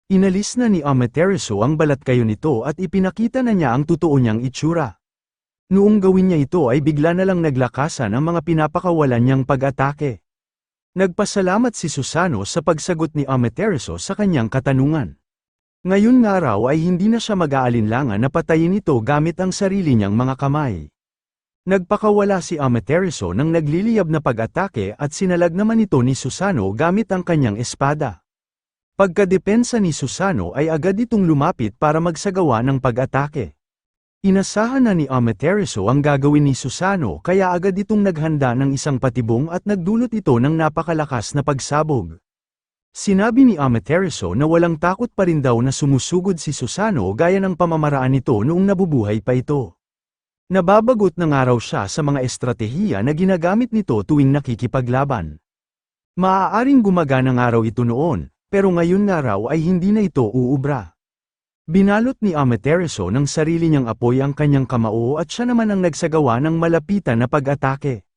Inalis na ni Amaterasu ang balat-kayo nito at ipinakita na niya ang totoo niyang itsura. Noong gawin niya ito ay bigla na lang naglakasan ang mga pinapakawalan niyang pag-atake. Nagpasalamat si Susano sa pagsagot ni Amaterasu sa kanyang katanungan. Ngayon nga raw ay hindi na siya mag-aalinlangan na patayin ito gamit ang sarili niyang mga kamay. Nagpakawala si Amaterasu ng nagliliyab na pag-atake at sinalag naman ito ni Susano gamit ang kanyang espada. Pagkadepensa ni Susano ay agad itong lumapit para magsagawa ng pag-atake. Inasahan na ni Amaterasu ang gagawin ni Susano kaya agad itong naghanda ng isang patibong at nagdulot ito ng napakalakas na pagsabog. Sinabi ni Amaterasu na walang takot pa rin daw na sumusugod si Susano gaya ng pamamaraan nito noong nabubuhay pa ito. Nababagot na nga raw siya sa mga estratehiya na ginagamit nito tuwing nakikipaglaban. Maaaring gumagana nga raw ito noon, pero ngayon nga raw ay hindi na ito uubra. Binalot ni Amaterasu ng sarili niyang apoy ang kanyang kamao at siya naman ang nagsagawa ng malapitan na pag-atake.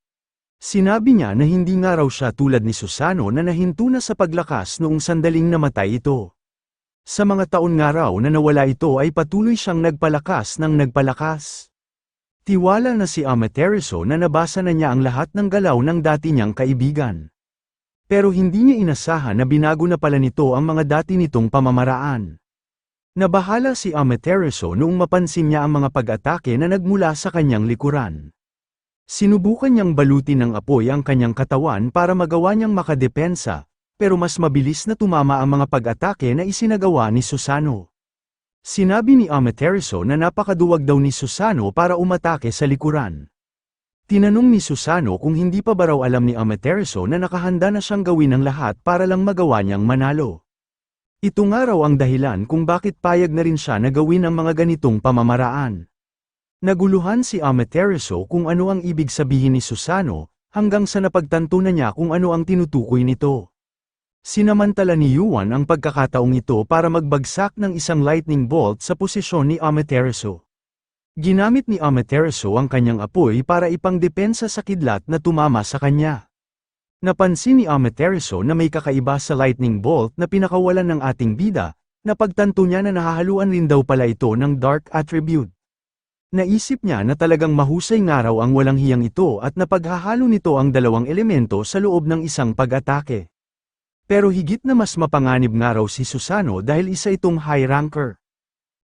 Sinabi niya na hindi nga raw siya tulad ni Susano na nahinto na sa paglakas noong sandaling namatay ito. Sa mga taon nga raw na nawala ito ay patuloy siyang nagpalakas ng nagpalakas. Tiwala na si Amaterasu na nabasa na niya ang lahat ng galaw ng dati niyang kaibigan. Pero hindi niya inasahan na binago na pala nito ang mga dati nitong pamamaraan. Nabahala si Amaterasu noong mapansin niya ang mga pag-atake na nagmula sa kanyang likuran. Sinubukan niyang balutin ng apoy ang kanyang katawan para magawa niyang makadepensa, pero mas mabilis na tumama ang mga pag-atake na isinagawa ni Susano. Sinabi ni Amaterasu na napakaduwag daw ni Susano para umatake sa likuran. Tinanong ni Susano kung hindi pa ba raw alam ni Amaterasu na nakahanda na siyang gawin ang lahat para lang magawa niyang manalo. Ito nga raw ang dahilan kung bakit payag na rin siya na gawin ang mga ganitong pamamaraan. Naguluhan si Amaterasu kung ano ang ibig sabihin ni Susano, hanggang sa napagtanto na niya kung ano ang tinutukoy nito. Sinamantala ni Yuan ang pagkakataong ito para magbagsak ng isang lightning bolt sa posisyon ni Amaterasu. Ginamit ni Amaterasu ang kanyang apoy para ipangdepensa sa kidlat na tumama sa kanya. Napansin ni Amaterasu na may kakaiba sa lightning bolt na pinakawalan ng ating bida, napagtanto niya na nahahaluan rin daw pala ito ng dark attribute. Naisip niya na talagang mahusay nga raw ang walang hiyang ito at napaghahalo nito ang dalawang elemento sa loob ng isang pag-atake. Pero higit na mas mapanganib nga raw si Susano dahil isa itong high ranker.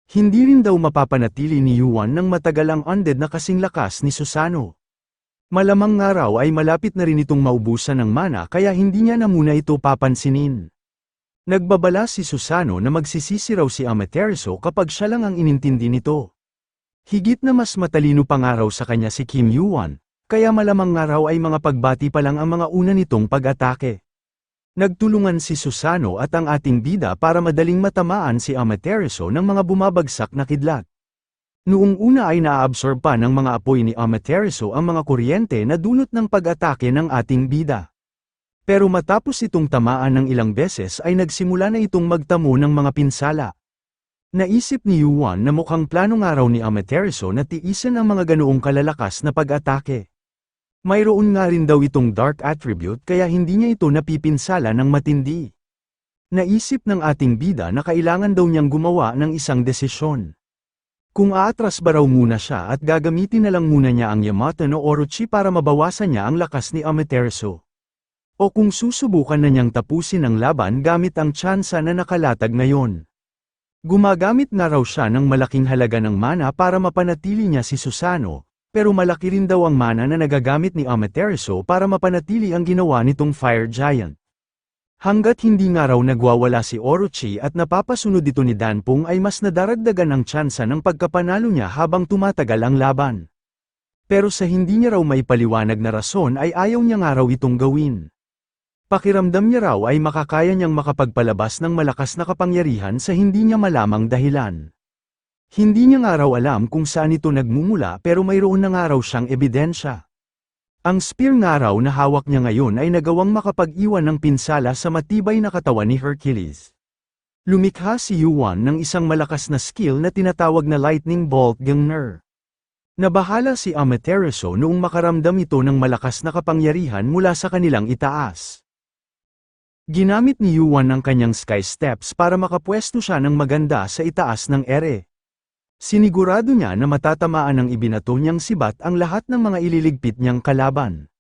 Hindi rin daw mapapanatili ni Yuan ng matagal ang undead na kasing lakas ni Susano. Malamang nga raw ay malapit na rin itong maubusan ng mana kaya hindi niya na muna ito papansinin. Nagbabala si Susano na magsisisi raw si Amaterasu kapag siya lang ang inintindi nito. Higit na mas matalino pa nga raw sa kanya si Kim Yuan, kaya malamang nga raw ay mga pagbati pa lang ang mga una nitong pag-atake. Nagtulungan si Susano at ang ating bida para madaling matamaan si Amaterasu ng mga bumabagsak na kidlat. Noong una ay naaabsorb pa ng mga apoy ni Amaterasu ang mga kuryente na dulot ng pag-atake ng ating bida. Pero matapos itong tamaan ng ilang beses ay nagsimula na itong magtamo ng mga pinsala. Naisip ni Yuan na mukhang plano nga raw ni Amaterasu na tiisin ang mga ganoong kalalakas na pag-atake. Mayroon nga rin daw itong dark attribute kaya hindi niya ito napipinsala ng matindi. Naisip ng ating bida na kailangan daw niyang gumawa ng isang desisyon. Kung aatras ba raw muna siya at gagamitin na lang muna niya ang Yamato no Orochi para mabawasan niya ang lakas ni Amaterasu. O kung susubukan na niyang tapusin ang laban gamit ang tsansa na nakalatag ngayon. Gumagamit na raw siya ng malaking halaga ng mana para mapanatili niya si Susano. Pero malaki rin daw ang mana na nagagamit ni Amaterasu para mapanatili ang ginawa nitong Fire Giant. Hanggat hindi nga raw nagwawala si Orochi at napapasunod ito ni Danpong ay mas nadaragdagan ang tsansa ng pagkapanalo niya habang tumatagal ang laban. Pero sa hindi niya raw may paliwanag na rason ay ayaw niya nga raw itong gawin. Pakiramdam niya raw ay makakaya niyang makapagpalabas ng malakas na kapangyarihan sa hindi niya malamang dahilan. Hindi niya nga raw alam kung saan ito nagmumula pero mayroon na nga raw siyang ebidensya. Ang spear nga raw na hawak niya ngayon ay nagawang makapag-iwan ng pinsala sa matibay na katawan ni Hercules. Lumikha si Yuan ng isang malakas na skill na tinatawag na Lightning Bolt Gunner. Nabahala si Amaterasu noong makaramdam ito ng malakas na kapangyarihan mula sa kanilang itaas. Ginamit ni Yuan ang kanyang sky steps para makapwesto siya ng maganda sa itaas ng ere. Sinigurado niya na matatamaan ng ibinato niyang sibat ang lahat ng mga ililigpit niyang kalaban.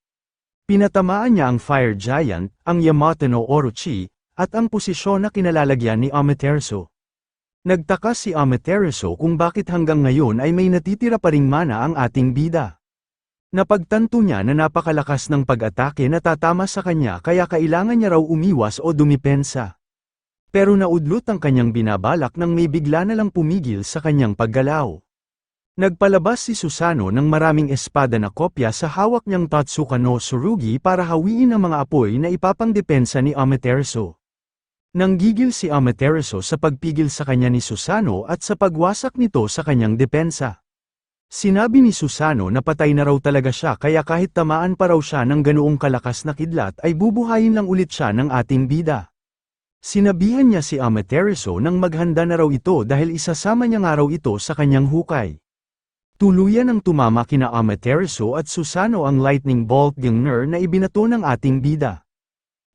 Pinatamaan niya ang Fire Giant, ang Yamato no Orochi, at ang posisyon na kinalalagyan ni Amaterasu. Nagtaka si Amaterasu kung bakit hanggang ngayon ay may natitira pa ring mana ang ating bida. Napagtanto niya na napakalakas ng pag-atake na tatama sa kanya kaya kailangan niya raw umiwas o dumipensa. Pero naudlot ang kanyang binabalak nang may bigla na lang pumigil sa kanyang paggalaw. Nagpalabas si Susanoo ng maraming espada na kopya sa hawak niyang Totsuka no Tsurugi para hawiin ang mga apoy na ipapangdepensa ni Amaterasu. Nanggigil si Amaterasu sa pagpigil sa kanya ni Susanoo at sa pagwasak nito sa kanyang depensa. Sinabi ni Susanoo na patay na raw talaga siya kaya kahit tamaan pa raw siya ng ganoong kalakas na kidlat ay bubuhayin lang ulit siya ng ating bida. Sinabihan niya si Amaterasu nang maghanda na raw ito dahil isasama niya nga raw ito sa kanyang hukay. Tuluyan ang tumama kina Amaterasu at Susanoo ang lightning bolt Gengner na ibinato ng ating bida.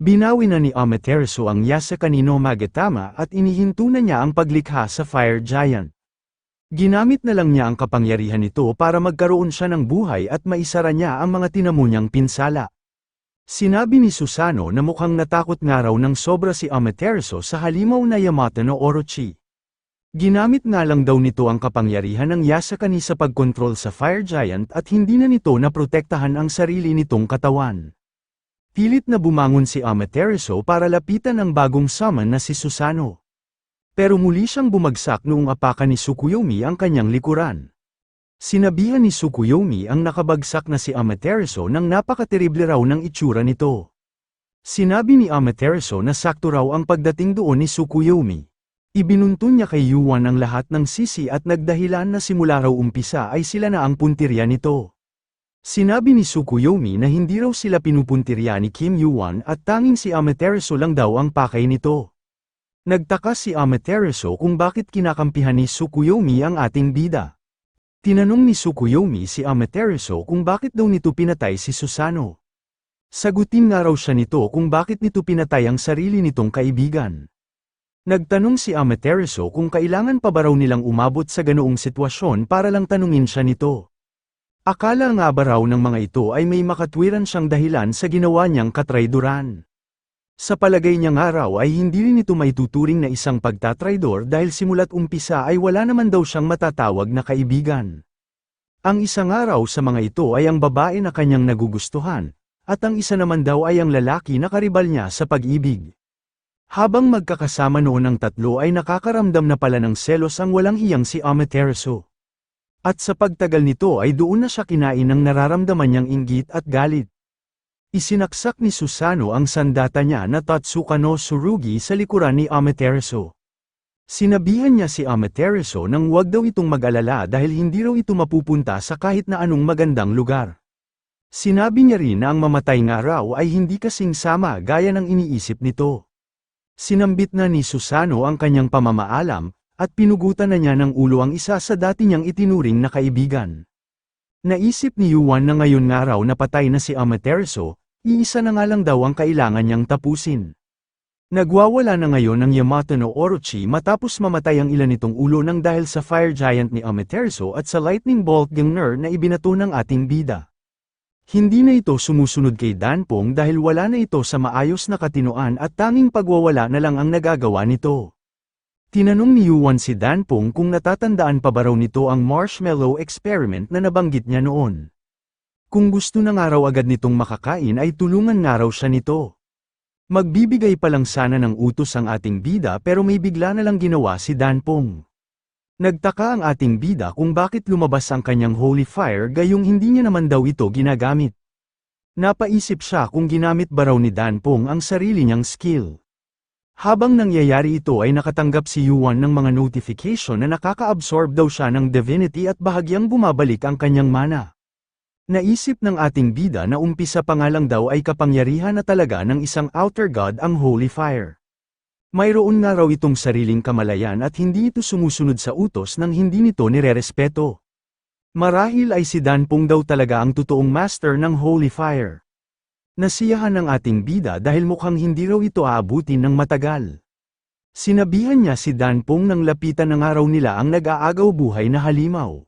Binawi na ni Amaterasu ang Yasakani no Magatama at inihinto na niya ang paglikha sa Fire Giant. Ginamit na lang niya ang kapangyarihan nito para magkaroon siya ng buhay at maisara niya ang mga tinamo niyang pinsala. Sinabi ni Susanoo na mukhang natakot nga raw ng sobra si Amaterasu sa halimaw na Yamato no Orochi. Ginamit nga lang daw nito ang kapangyarihan ng Yasakani sa pagkontrol sa Fire Giant at hindi na nito naprotektahan ang sarili nitong katawan. Pilit na bumangon si Amaterasu para lapitan ang bagong summon na si Susanoo. Pero muli siyang bumagsak noong apakan ni Tsukuyomi ang kanyang likuran. Sinabihan ni Tsukuyomi ang nakabagsak na si Amaterasu nang napakaterible raw ng itsura nito. Sinabi ni Amaterasu na sakto raw ang pagdating doon ni Tsukuyomi. Ibinuntun niya kay Yuan ang lahat ng sisi at nagdahilan na simula raw umpisa ay sila na ang puntirya nito. Sinabi ni Tsukuyomi na hindi raw sila pinupuntirya ni Kim Yuan at tanging si Amaterasu lang daw ang pakay nito. Nagtaka si Amaterasu kung bakit kinakampihan ni Tsukuyomi ang ating bida. Tinanong ni Tsukuyomi si Amaterasu kung bakit daw nito pinatay si Susanoo. Sagutin nga raw siya nito kung bakit nito pinatay ang sarili nitong kaibigan. Nagtanong si Amaterasu kung kailangan pa ba raw nilang umabot sa ganoong sitwasyon para lang tanungin siya nito. Akala nga ba raw ng mga ito ay may makatwiran siyang dahilan sa ginawa niyang katrayduran. Sa palagay niya nga raw ay hindi rin ito maituturing na isang pagtatraidor dahil simula't umpisa ay wala naman daw siyang matatawag na kaibigan. Ang isa nga raw sa mga ito ay ang babae na kanyang nagugustuhan, at ang isa naman daw ay ang lalaki na karibal niya sa pag-ibig. Habang magkakasama noon ang tatlo ay nakakaramdam na pala ng selos ang walang hiyang si Amaterasu. At sa pagtagal nito ay doon na siya kinain ng nararamdaman niyang inggit at galit. Isinaksak ni Susanoo ang sandata niya na Totsuka no Tsurugi sa likuran ni Amaterasu. Sinabihan niya si Amaterasu nang huwag daw itong mag-alala dahil hindi raw ito mapupunta sa kahit na anong magandang lugar. Sinabi niya rin na ang mamatay nga raw ay hindi kasing sama gaya ng iniisip nito. Sinambit na ni Susanoo ang kanyang pamamaalam, at pinugutan na niya ng ulo ang isa sa dati niyang itinuring na kaibigan. Naisip ni Yuan na ngayon nga raw na patay na si Amaterasu, iisa na nga lang daw ang kailangan niyang tapusin. Nagwawala na ngayon ang Yamato no Orochi matapos mamatay ang ilan nitong ulo nang dahil sa Fire Giant ni Amaterasu at sa Lightning Bolt Gengner na ibinato ng ating bida. Hindi na ito sumusunod kay Danpong dahil wala na ito sa maayos na katinoan at tanging pagwawala na lang ang nagagawa nito. Tinanong ni Yuan si Danpong kung natatandaan pa ba raw nito ang marshmallow experiment na nabanggit niya noon. Kung gusto na nga raw agad nitong makakain ay tulungan nga raw siya nito. Magbibigay pa lang sana ng utos ang ating bida pero may bigla na lang ginawa si Danpong. Nagtaka ang ating bida kung bakit lumabas ang kanyang holy fire gayong hindi niya naman daw ito ginagamit. Napaisip siya kung ginamit ba raw ni Danpong ang sarili niyang skill. Habang nangyayari ito ay nakatanggap si Yuan ng mga notification na nakaka-absorb daw siya ng divinity at bahagyang bumabalik ang kanyang mana. Naisip ng ating bida na umpisa pa nga lang daw ay kapangyarihan na talaga ng isang outer god ang holy fire. Mayroon nga raw itong sariling kamalayan at hindi ito sumusunod sa utos nang hindi nito nirerespeto. Marahil ay si Danpong daw talaga ang totoong master ng holy fire. Nasiyahan ng ating bida dahil mukhang hindi raw ito aabutin ng matagal. Sinabihan niya si Danpong nang lapitan ng araw nila ang nag-aagaw buhay na halimaw.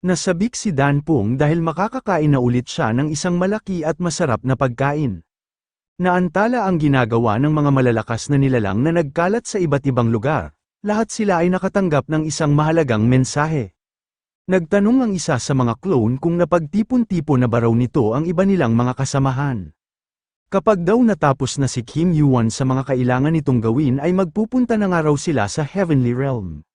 Nasabik si Danpong dahil makakakain na ulit siya ng isang malaki at masarap na pagkain. Naantala ang ginagawa ng mga malalakas na nilalang na nagkalat sa iba't ibang lugar. Lahat sila ay nakatanggap ng isang mahalagang mensahe. Nagtanong ang isa sa mga clone kung napagtipon-tipon na ba raw nito ang iba nilang mga kasamahan. Kapag daw natapos na si Kim Yuan sa mga kailangan nitong gawin ay magpupunta na nga raw sila sa Heavenly Realm.